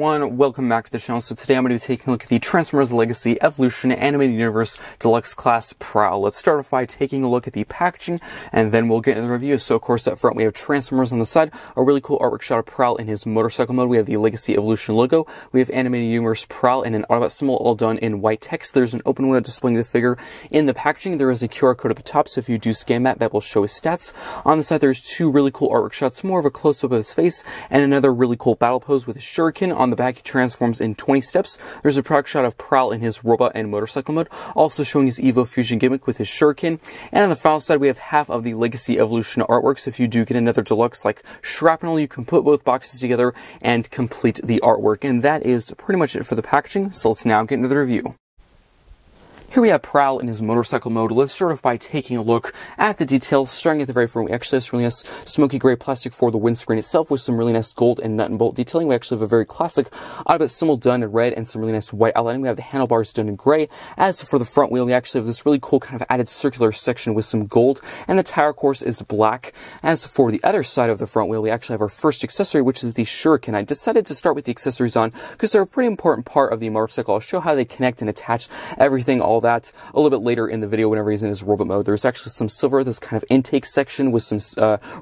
everyone, welcome back to the channel. So today I'm going to be taking a look at the Transformers Legacy Evolution Animated Universe Deluxe Class Prowl. Let's start off by taking a look at the packaging, and then we'll get into the review. So of course up front we have Transformers on the side, a really cool artwork shot of Prowl in his motorcycle mode. We have the Legacy Evolution logo, we have Animated Universe Prowl, and an Autobot symbol all done in white text. There's an open window displaying the figure. In the packaging there is a QR code at the top, so if you do scan that will show his stats. On the side there's two really cool artwork shots, more of a close-up of his face, and another really cool battle pose with his shuriken. On the back, he transforms in 20 steps. There's a product shot of Prowl in his robot and motorcycle mode, also showing his Evo Fusion gimmick with his shuriken. And on the final side, we have half of the Legacy Evolution artwork. So if you do get another deluxe like Shrapnel, you can put both boxes together and complete the artwork. And that is pretty much it for the packaging. So let's now get into the review. Here we have Prowl in his motorcycle mode. Let's start off by taking a look at the details. Starting at the very front, we actually have some really nice smoky gray plastic for the windscreen itself with some really nice gold and nut and bolt detailing. We actually have a very classic Autobot symbol done in red and some really nice white outlining. We have the handlebars done in gray. As for the front wheel, we actually have this really cool kind of added circular section with some gold, and the tire, of course, is black. As for the other side of the front wheel, we actually have our first accessory, which is the shuriken. I decided to start with the accessories on because they're a pretty important part of the motorcycle. I'll show how they connect and attach everything, all that, a little bit later in the video whenever he's in his robot mode. There's actually some silver, this kind of intake section with some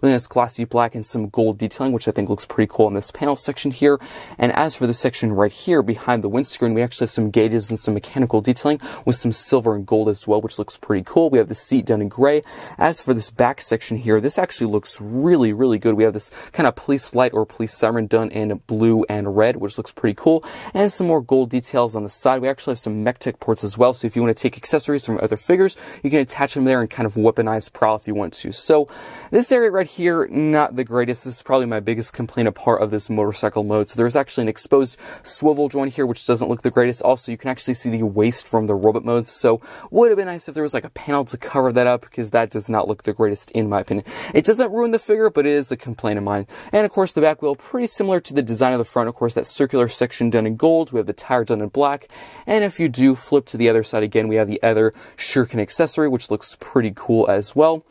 really nice glossy black and some gold detailing, which I think looks pretty cool in this panel section here. And as for the section right here behind the windscreen, we actually have some gauges and some mechanical detailing with some silver and gold as well, which looks pretty cool. We have the seat done in gray. As for this back section here, this actually looks really, really good. We have this kind of police light or police siren done in blue and red, which looks pretty cool. And some more gold details on the side. We actually have some MechTech ports as well, so if you want to take accessories from other figures, you can attach them there and kind of weaponize Prowl if you want to. So this area right here, not the greatest. This is probably my biggest complaint a part of this motorcycle mode. So there's actually an exposed swivel joint here, which doesn't look the greatest. Also, you can actually see the waist from the robot mode. So would have been nice if there was like a panel to cover that up, because that does not look the greatest in my opinion. It doesn't ruin the figure, but it is a complaint of mine. And of course, the back wheel, pretty similar to the design of the front. Of course, that circular section done in gold. We have the tire done in black. And if you do flip to the other side again, we have the other shuriken accessory, which looks pretty cool as well.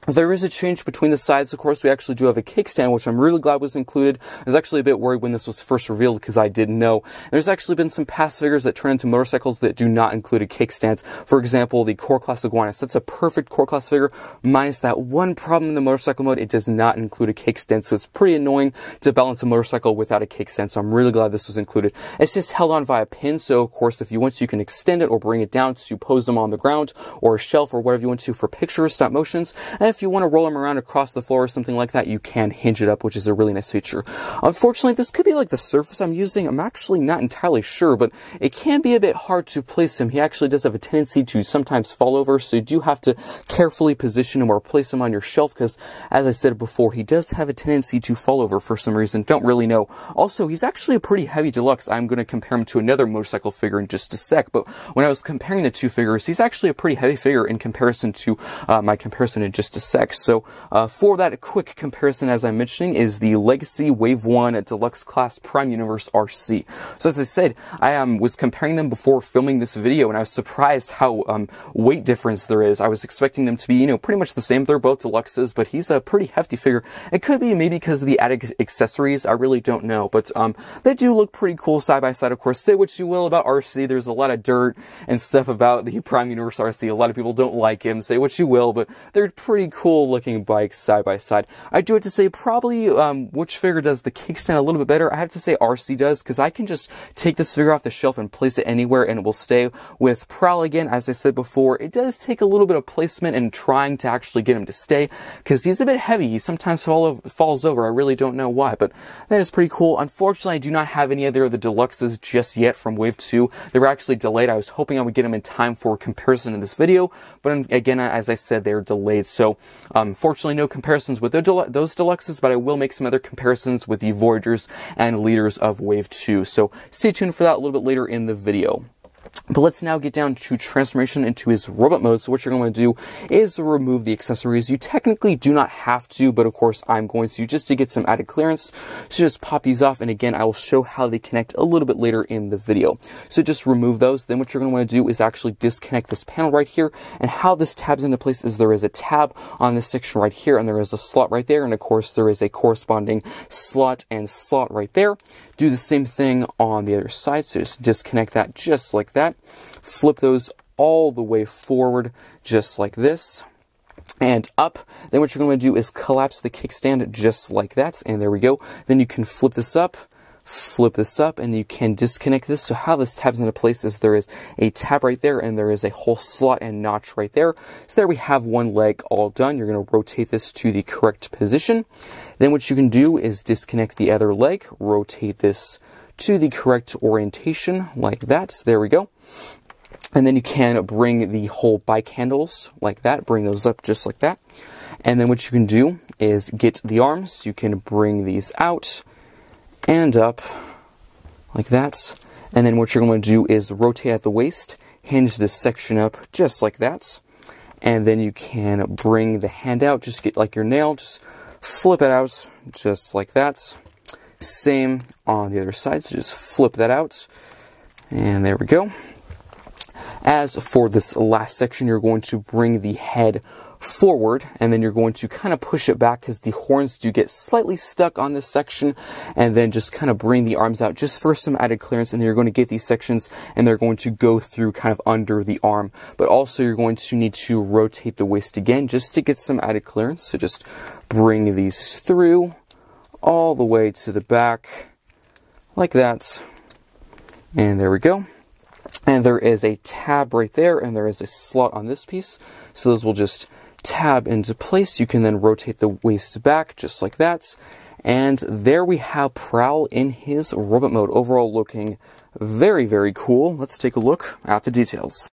There is a change between the sides. Of course, we actually do have a kickstand, which I'm really glad was included. I was actually a bit worried when this was first revealed because I didn't know. There's actually been some past figures that turn into motorcycles that do not include a kickstand. For example, the Core Class Iguanus. That's a perfect Core Class figure, minus that one problem in the motorcycle mode. It does not include a kickstand, so it's pretty annoying to balance a motorcycle without a kickstand, so I'm really glad this was included. It's just held on via pin, so of course, if you want to, you can extend it or bring it down to pose them on the ground or a shelf or whatever you want to for pictures, stop motions. And if you want to roll them around across the floor or something like that, you can hinge it up, which is a really nice feature. Unfortunately, this could be like the surface I'm using. I'm actually not entirely sure, but it can be a bit hard to place him. He actually does have a tendency to sometimes fall over, so you do have to carefully position him or place him on your shelf, because as I said before, he does have a tendency to fall over for some reason. Don't really know. Also, he's actually a pretty heavy deluxe. I'm going to compare him to another motorcycle figure in just a sec, but when I was comparing the two figures, he's actually a pretty heavy figure in comparison to my comparison in just a sec. So for that quick comparison, as I'm mentioning, is the Legacy Wave 1 Deluxe Class Prime Universe RC. So as I said, I was comparing them before filming this video, and I was surprised how weight difference there is. I was expecting them to be, you know, pretty much the same. They're both deluxes, but he's a pretty hefty figure. It could be maybe because of the added accessories. I really don't know, but they do look pretty cool side by side. Of course, say what you will about RC. There's a lot of dirt and stuff about the Prime Universe RC. A lot of people don't like him. Say what you will, but they're pretty cool looking bikes side by side. I do have to say probably which figure does the kickstand a little bit better. I have to say RC does, because I can just take this figure off the shelf and place it anywhere and it will stay. With Prowl, again, as I said before, it does take a little bit of placement and trying to actually get him to stay, because he's a bit heavy. He sometimes falls over. I really don't know why, but that is pretty cool. Unfortunately, I do not have any other of the deluxes just yet from Wave 2. They were actually delayed. I was hoping I would get them in time for comparison in this video, but again, as I said, they're delayed. So unfortunately, no comparisons with those deluxes, but I will make some other comparisons with the Voyagers and Leaders of Wave 2. So stay tuned for that a little bit later in the video. But let's now get down to transformation into his robot mode. So what you're going to do is remove the accessories. You technically do not have to, but of course I'm going to, just to get some added clearance. So just pop these off, and again, I will show how they connect a little bit later in the video. So just remove those. Then what you're going to want to do is actually disconnect this panel right here. And how this tabs into place is there is a tab on this section right here, and there is a slot right there, and of course there is a corresponding slot and slot right there. Do the same thing on the other side, so just disconnect that just like that. Flip those all the way forward just like this and up. Then what you're going to do is collapse the kickstand just like that, and there we go. Then you can flip this up, and you can disconnect this. So how this tabs into place is there is a tab right there, and there is a whole slot and notch right there. So there we have one leg all done. You're going to rotate this to the correct position. Then what you can do is disconnect the other leg, rotate this to the correct orientation like that. So there we go. And then you can bring the whole bike handles like that, bring those up just like that. And then what you can do is get the arms. You can bring these out and up like that. And then what you're going to do is rotate at the waist, hinge this section up just like that. And then you can bring the hand out, just get like your nail, just flip it out just like that. Same on the other side, so just flip that out. And there we go. As for this last section, you're going to bring the head forward, and then you're going to kind of push it back because the horns do get slightly stuck on this section, and then just kind of bring the arms out just for some added clearance, and then you're going to get these sections and they're going to go through kind of under the arm. But also you're going to need to rotate the waist again just to get some added clearance. So just bring these through all the way to the back like that, and there we go. And there is a tab right there, and there is a slot on this piece, so those will just tab into place. You can then rotate the waist back just like that, and there we have Prowl in his robot mode. Overall looking very, very cool. Let's take a look at the details.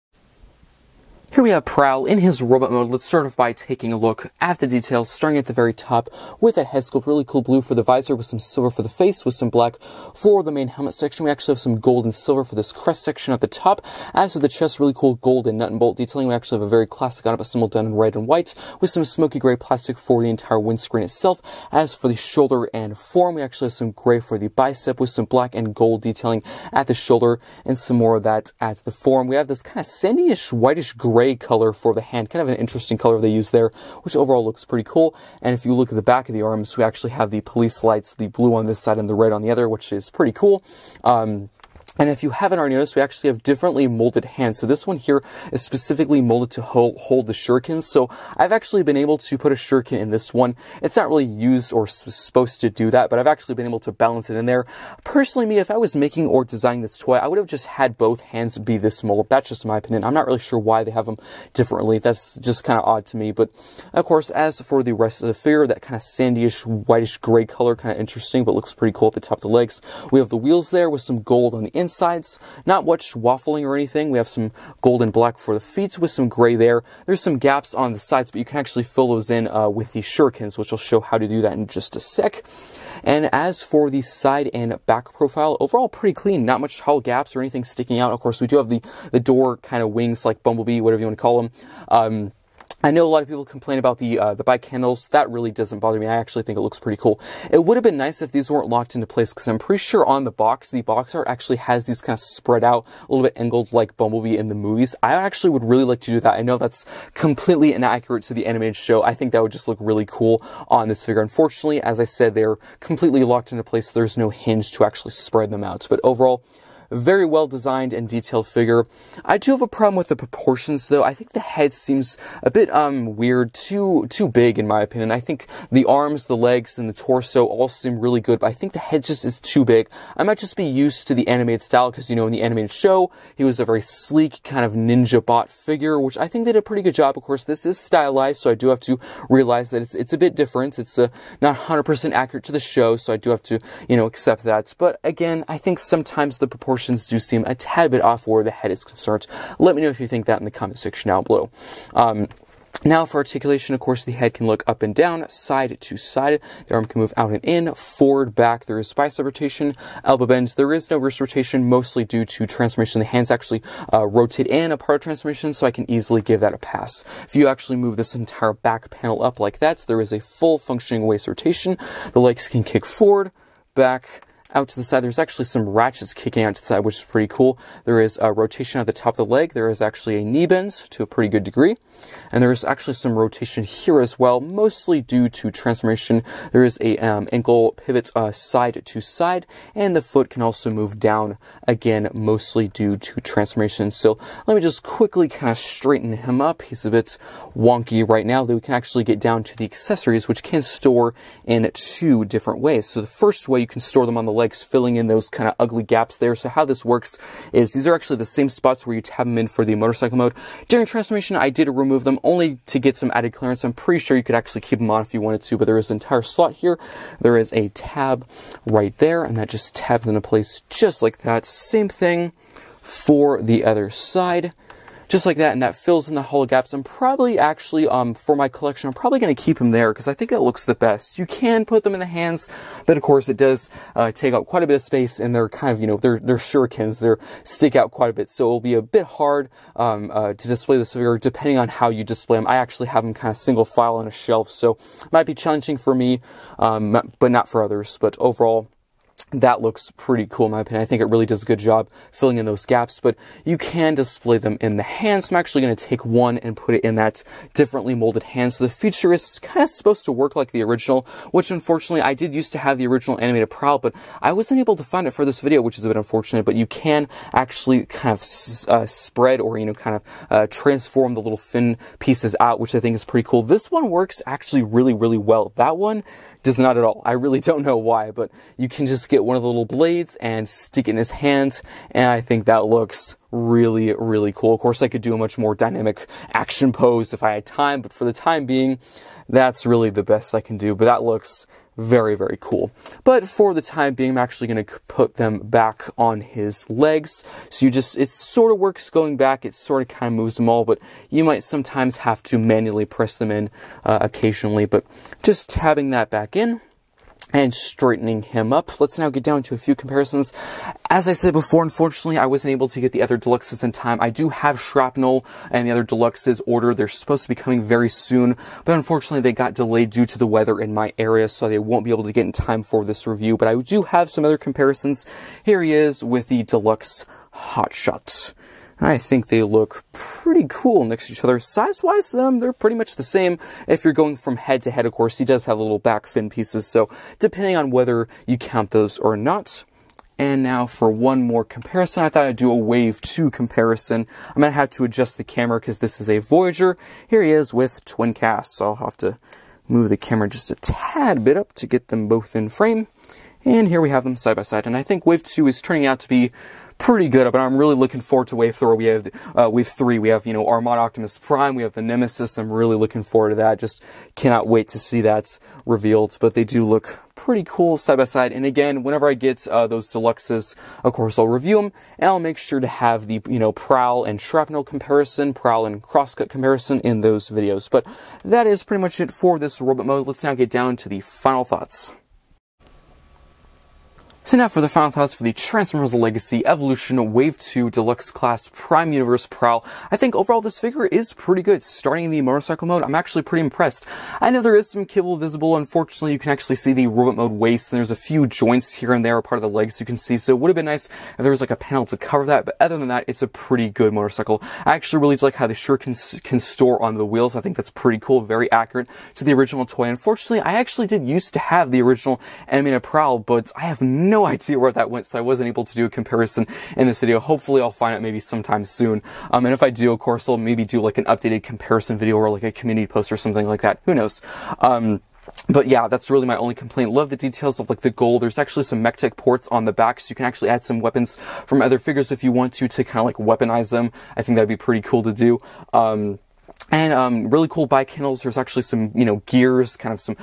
Here we have Prowl in his robot mode. Let's start off by taking a look at the details, starting at the very top with that head sculpt. Really cool blue for the visor with some silver for the face, with some black for the main helmet section. We actually have some gold and silver for this crest section at the top. As for the chest, really cool gold and nut and bolt detailing. We actually have a very classic out of a symbol done in red and white with some smoky gray plastic for the entire windscreen itself. As for the shoulder and forearm, we actually have some gray for the bicep with some black and gold detailing at the shoulder and some more of that at the forearm. We have this kind of sandyish, whitish gray color for the hand, kind of an interesting color they use there, which overall looks pretty cool. And if you look at the back of the arms, we actually have the police lights, the blue on this side and the red on the other, which is pretty cool. And if you haven't already noticed, we actually have differently molded hands. So this one here is specifically molded to hold the shurikens. So I've actually been able to put a shuriken in this one. It's not really used or supposed to do that, but I've actually been able to balance it in there. Personally, me, if I was making or designing this toy, I would have just had both hands be this mold. That's just my opinion. I'm not really sure why they have them differently. That's just kind of odd to me. But of course, as for the rest of the figure, that kind of sandyish, whitish gray color, kind of interesting, but looks pretty cool at the top of the legs. We have the wheels there with some gold on the insides, not much waffling or anything. We have some gold and black for the feet with some gray there. There's some gaps on the sides, but you can actually fill those in with the shurikens, which I'll show how to do that in just a sec. And as for the side and back profile, overall pretty clean, not much hull gaps or anything sticking out. Of course, we do have the door kind of wings like Bumblebee, whatever you want to call them. I know a lot of people complain about the bike handles. That really doesn't bother me. I actually think it looks pretty cool. It would have been nice if these weren't locked into place, because I'm pretty sure on the box art actually has these kind of spread out, a little bit angled like Bumblebee in the movies. I actually would really like to do that. I know that's completely inaccurate to the animated show. I think that would just look really cool on this figure. Unfortunately, as I said, they're completely locked into place, so there's no hinge to actually spread them out. But overall, very well designed and detailed figure. I do have a problem with the proportions though. I think the head seems a bit weird, too big in my opinion. I think the arms, the legs, and the torso all seem really good, but I think the head just is too big. I might just be used to the animated style because, you know, in the animated show, he was a very sleek kind of ninja bot figure, which I think they did a pretty good job. Of course, this is stylized, so I do have to realize that it's a bit different. It's not 100% accurate to the show, so I do have to, you know, accept that. But again, I think sometimes the proportions do seem a tad bit off where the head is concerned. Let me know if you think that in the comment section down below. Now for articulation, of course, the head can look up and down, side to side. The arm can move out and in, forward, back. There is bicep rotation, elbow bend. There is no wrist rotation, mostly due to transformation. The hands actually rotate in a part of transformation, so I can easily give that a pass. If you actually move this entire back panel up like that, so there is a full functioning waist rotation. The legs can kick forward, back, out to the side. There's actually some ratchets kicking out to the side, which is pretty cool. There is a rotation at the top of the leg. There is actually a knee bend to a pretty good degree. And there is actually some rotation here as well, mostly due to transformation. There is a ankle pivot side to side, and the foot can also move down, again, mostly due to transformation. So let me just quickly kind of straighten him up. He's a bit wonky right now. Then we can actually get down to the accessories, which can store in 2 different ways. So the first way, you can store them on the legs, filling in those kind of ugly gaps there. So how this works is these are actually the same spots where you tab them in for the motorcycle mode. During transformation, I did remove them only to get some added clearance. I'm pretty sure you could actually keep them on if you wanted to, but there is an entire slot here. There is a tab right there, and that just tabs into place just like that. Same thing for the other side. Just like that, and that fills in the hollow gaps. I'm probably actually, for my collection, I'm probably going to keep them there because I think it looks the best. You can put them in the hands, but of course it does take up quite a bit of space, and they're kind of, you know, they're shurikens. They stick out quite a bit, so it'll be a bit hard to display this figure depending on how you display them. I actually have them kind of single file on a shelf, so it might be challenging for me, but not for others. But overall, that looks pretty cool in my opinion. I think it really does a good job filling in those gaps, but you can display them in the hand. So I'm actually going to take one and put it in that differently molded hand. So the feature is kind of supposed to work like the original, which unfortunately I did used to have the original animated Prowl, but I wasn't able to find it for this video, which is a bit unfortunate. But you can actually kind of spread or, you know, kind of transform the little fin pieces out, which I think is pretty cool. This one works actually really, really well. That one does not at all. I really don't know why, but you can just get one of the little blades and stick it in his hand, and I think that looks really, really cool. Of course, I could do a much more dynamic action pose if I had time, but for the time being, that's really the best I can do. But that looks very, very cool. But for the time being, I'm actually going to put them back on his legs. So you just, it sort of works going back. It sort of kind of moves them all, but you might sometimes have to manually press them in occasionally. But just tabbing that back in and straightening him up. Let's now get down to a few comparisons. As I said before, unfortunately, I wasn't able to get the other Deluxes in time. I do have Shrapnel and the other Deluxes ordered. They're supposed to be coming very soon, but unfortunately they got delayed due to the weather in my area, so they won't be able to get in time for this review. But I do have some other comparisons. Here he is with the Deluxe Hotshot. I think they look pretty cool next to each other. Size-wise, they're pretty much the same. If you're going from head to head, of course, he does have little back fin pieces, so depending on whether you count those or not. And now for one more comparison, I thought I'd do a Wave 2 comparison. I'm going to have to adjust the camera because this is a Voyager. Here he is with twin casts, so I'll have to move the camera just a tad bit up to get them both in frame. And here we have them side by side, and I think Wave 2 is turning out to be pretty good, but I'm really looking forward to Wave 3. We have Wave 3. We have, you know, Armada Optimus Prime. We have the Nemesis. I'm really looking forward to that. Just cannot wait to see that revealed. But they do look pretty cool side by side. And again, whenever I get those Deluxes, of course, I'll review them, and I'll make sure to have the, you know, Prowl and Shrapnel comparison, Prowl and Crosscut comparison in those videos. But that is pretty much it for this robot mode. Let's now get down to the final thoughts. So now for the final thoughts for the Transformers Legacy Evolution Wave 2 Deluxe Class Prime Universe Prowl. I think overall this figure is pretty good. Starting in the motorcycle mode, I'm actually pretty impressed. I know there is some kibble visible. Unfortunately, you can actually see the robot mode waist, and there's a few joints here and there, part of the legs you can see, so it would have been nice if there was like a panel to cover that, but other than that, it's a pretty good motorcycle. I actually really like how the shurikens can store on the wheels. I think that's pretty cool, very accurate to the original toy. Unfortunately, I actually did used to have the original animated Prowl, but I have no idea where that went, so I wasn't able to do a comparison in this video. Hopefully I'll find it maybe sometime soon, and if I do, of course, I'll maybe do like an updated comparison video or like a community post or something like that. Who knows? But yeah, that's really my only complaint. Love the details of like the gold. There's actually some MechTech ports on the back, so you can actually add some weapons from other figures if you want to kind of like weaponize them. I think that'd be pretty cool to do. And really cool bike handles. There's actually some, you know, gears, kind of some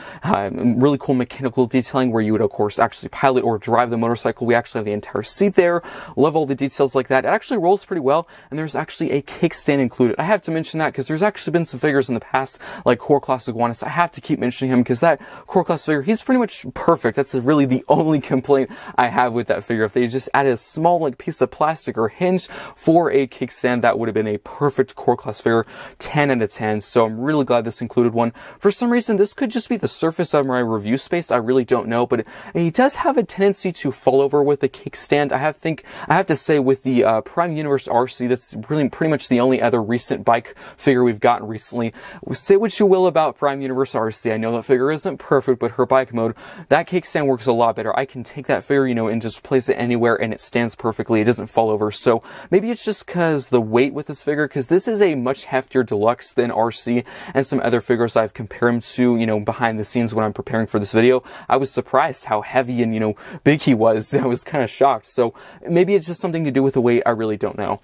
really cool mechanical detailing where you would, of course, actually pilot or drive the motorcycle. We actually have the entire seat there. Love all the details like that. It actually rolls pretty well, and there's actually a kickstand included. I have to mention that because there's actually been some figures in the past, like Core Class Iguanus. I have to keep mentioning him because that Core Class figure, he's pretty much perfect. That's really the only complaint I have with that figure. If they just added a small, like, piece of plastic or hinge for a kickstand, that would have been a perfect Core Class figure. 10 out of 10, so I'm really glad this included one. For some reason, this could just be the surface of my review space. I really don't know, but he does have a tendency to fall over with the kickstand. I have to say, with the Prime Universe RC, that's really pretty much the only other recent bike figure we've gotten recently. Say what you will about Prime Universe RC. I know that figure isn't perfect, but her bike mode, that kickstand works a lot better. I can take that figure, you know, and just place it anywhere, and it stands perfectly. It doesn't fall over. So maybe it's just because the weight with this figure, because this is a much heftier Deluxe than RC and some other figures I've compared him to, you know, behind the scenes when I'm preparing for this video. I was surprised how heavy and, you know, big he was. I was kind of shocked. So maybe it's just something to do with the weight. I really don't know.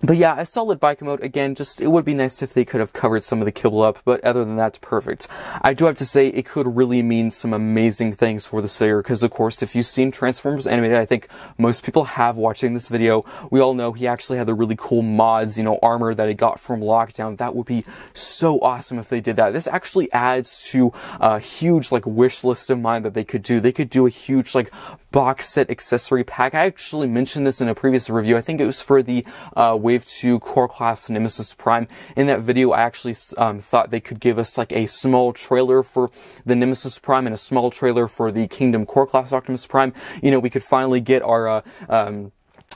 But yeah, a solid bike mode. Again, just, it would be nice if they could have covered some of the kibble up, but other than that, perfect. I do have to say, it could really mean some amazing things for this figure, because of course, if you've seen Transformers Animated, I think most people have watching this video, we all know he actually had the really cool mods, you know, armor that he got from Lockdown. That would be so awesome if they did that. This actually adds to a huge, like, wish list of mine that they could do. They could do a huge, like, box set accessory pack. I actually mentioned this in a previous review. I think it was for the Wave 2 Core Class Nemesis Prime. In that video, I actually thought they could give us like a small trailer for the Nemesis Prime and a small trailer for the Kingdom Core Class Optimus Prime. You know, we could finally get our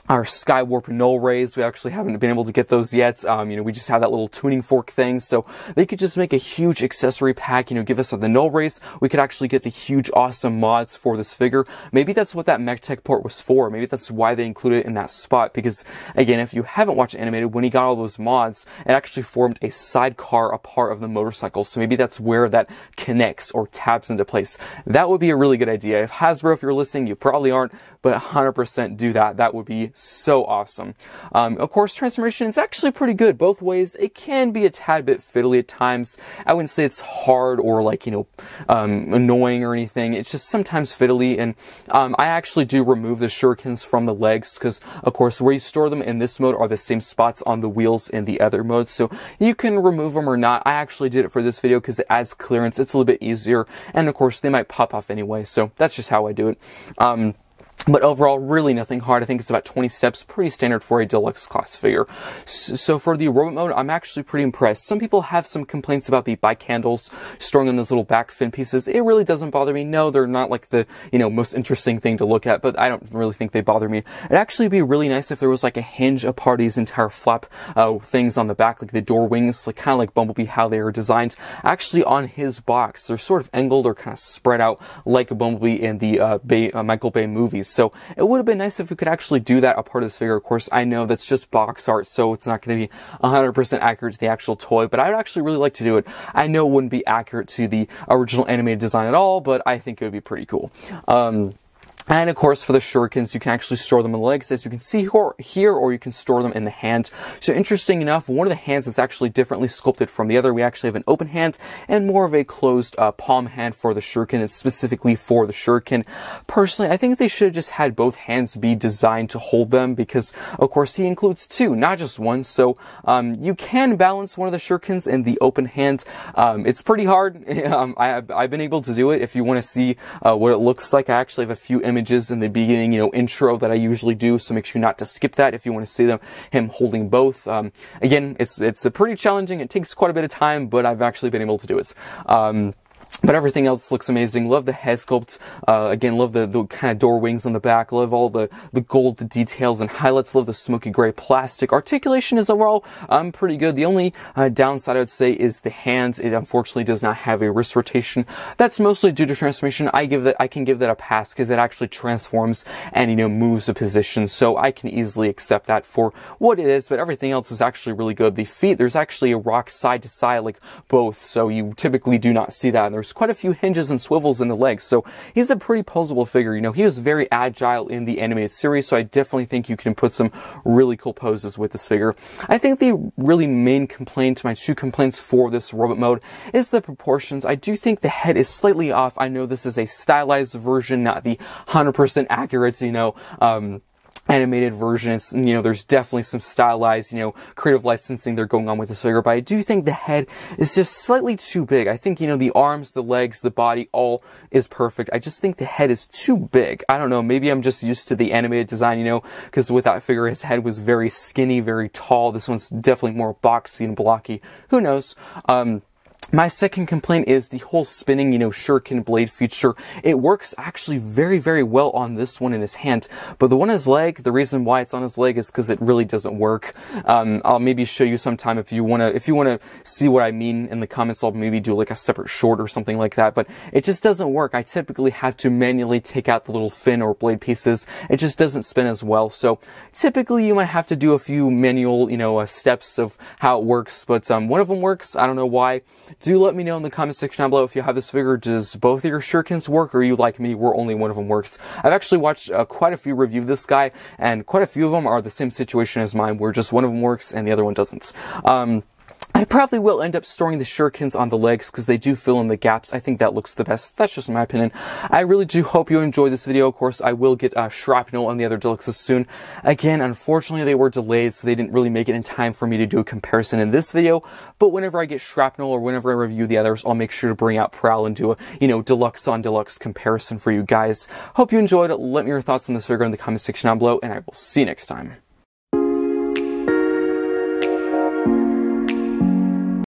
Skywarp null rays. We actually haven't been able to get those yet. You know, we just have that little tuning fork thing. So they could just make a huge accessory pack, you know, give us the null rays. We could actually get the huge awesome mods for this figure. Maybe that's what that MechTech port was for. Maybe that's why they included it in that spot. Because again, if you haven't watched Animated, when he got all those mods, it actually formed a sidecar, a part of the motorcycle. So maybe that's where that connects or taps into place. That would be a really good idea. If Hasbro, if you're listening, you probably aren't, but 100% do that. That would be so awesome. Of course, transformation is actually pretty good both ways. It can be a tad bit fiddly at times. I wouldn't say it's hard or, like, you know, annoying or anything. It's just sometimes fiddly, and I actually do remove the shurikens from the legs because, of course, where you store them in this mode are the same spots on the wheels in the other modes, so you can remove them or not. I actually did it for this video because it adds clearance. It's a little bit easier, and of course, they might pop off anyway, so that's just how I do it. But overall, really nothing hard. I think it's about 20 steps, pretty standard for a Deluxe class figure. So for the robot mode, I'm actually pretty impressed. Some people have some complaints about the bike handles, storing in those little back fin pieces. It really doesn't bother me. No, they're not like the, you know, most interesting thing to look at, but I don't really think they bother me. It'd actually be really nice if there was like a hinge apart these entire flap things on the back, like the door wings, like kind of like Bumblebee, how they are designed. Actually, on his box, they're sort of angled or kind of spread out like a Bumblebee in the Michael Bay movies. So it would have been nice if we could actually do that a part of this figure. Of course, I know that's just box art, so it's not going to be 100% accurate to the actual toy, but I would actually really like to do it. I know it wouldn't be accurate to the original animated design at all, but I think it would be pretty cool. And of course, for the shurikens, you can actually store them in the legs, as you can see here, or you can store them in the hand. So interesting enough, one of the hands is actually differently sculpted from the other. We actually have an open hand and more of a closed palm hand for the shuriken. It's specifically for the shuriken. Personally, I think they should have just had both hands be designed to hold them because, of course, he includes two, not just one. So you can balance one of the shurikens in the open hand. It's pretty hard. I've been able to do it. If you want to see what it looks like, I actually have a few images in the beginning, you know, intro that I usually do, so make sure not to skip that if you want to see him holding both. Again, it's a pretty challenging. It takes quite a bit of time, but I've actually been able to do it. But everything else looks amazing. Love the head sculpt. Again, love the kind of door wings on the back. Love all the gold, the details and highlights. Love the smoky gray plastic. Articulation is overall pretty good. The only downside I would say is the hands. It unfortunately does not have a wrist rotation. That's mostly due to transformation. I can give that a pass because it actually transforms and, you know, moves the position. So I can easily accept that for what it is. But everything else is actually really good. The feet, there's actually a rock side to side, like both. So you typically do not see that in the there's quite a few hinges and swivels in the legs, so he's a pretty posable figure. You know, he was very agile in the animated series, so I definitely think you can put some really cool poses with this figure. I think the really main complaint, my two complaints for this robot mode, is the proportions. I do think the head is slightly off. I know this is a stylized version, not the 100% accurate, you know, animated version. It's, you know, there's definitely some stylized, you know, creative licensing they're going on with this figure, but I do think the head is just slightly too big. I think, you know, the arms, the legs, the body, all is perfect. I just think the head is too big. I don't know, maybe I'm just used to the animated design, you know, because with that figure, his head was very skinny, very tall. This one's definitely more boxy and blocky. Who knows? My second complaint is the whole spinning, you know, shuriken blade feature. It works actually very, very well on this one in his hand, but the one on his leg, the reason why it's on his leg is because it really doesn't work. I'll maybe show you sometime if you wanna see what I mean in the comments. I'll maybe do like a separate short or something like that, but it just doesn't work. I typically have to manually take out the little fin or blade pieces. It just doesn't spin as well. So typically you might have to do a few manual, you know, steps of how it works, but one of them works. I don't know why. Do let me know in the comment section down below if you have this figure. Does both of your shurikens work, or are you like me where only one of them works? I've actually watched quite a few reviews of this guy, and quite a few of them are the same situation as mine, where just one of them works and the other one doesn't. I probably will end up storing the shurikens on the legs because they do fill in the gaps. I think that looks the best. That's just my opinion. I really do hope you enjoyed this video. Of course, I will get shrapnel on the other deluxes soon. Again, unfortunately, they were delayed, so they didn't really make it in time for me to do a comparison in this video. But whenever I get shrapnel or whenever I review the others, I'll make sure to bring out Prowl and do a, you know, deluxe on deluxe comparison for you guys. Hope you enjoyed it. Let me know your thoughts on this figure in the comment section down below, and I will see you next time.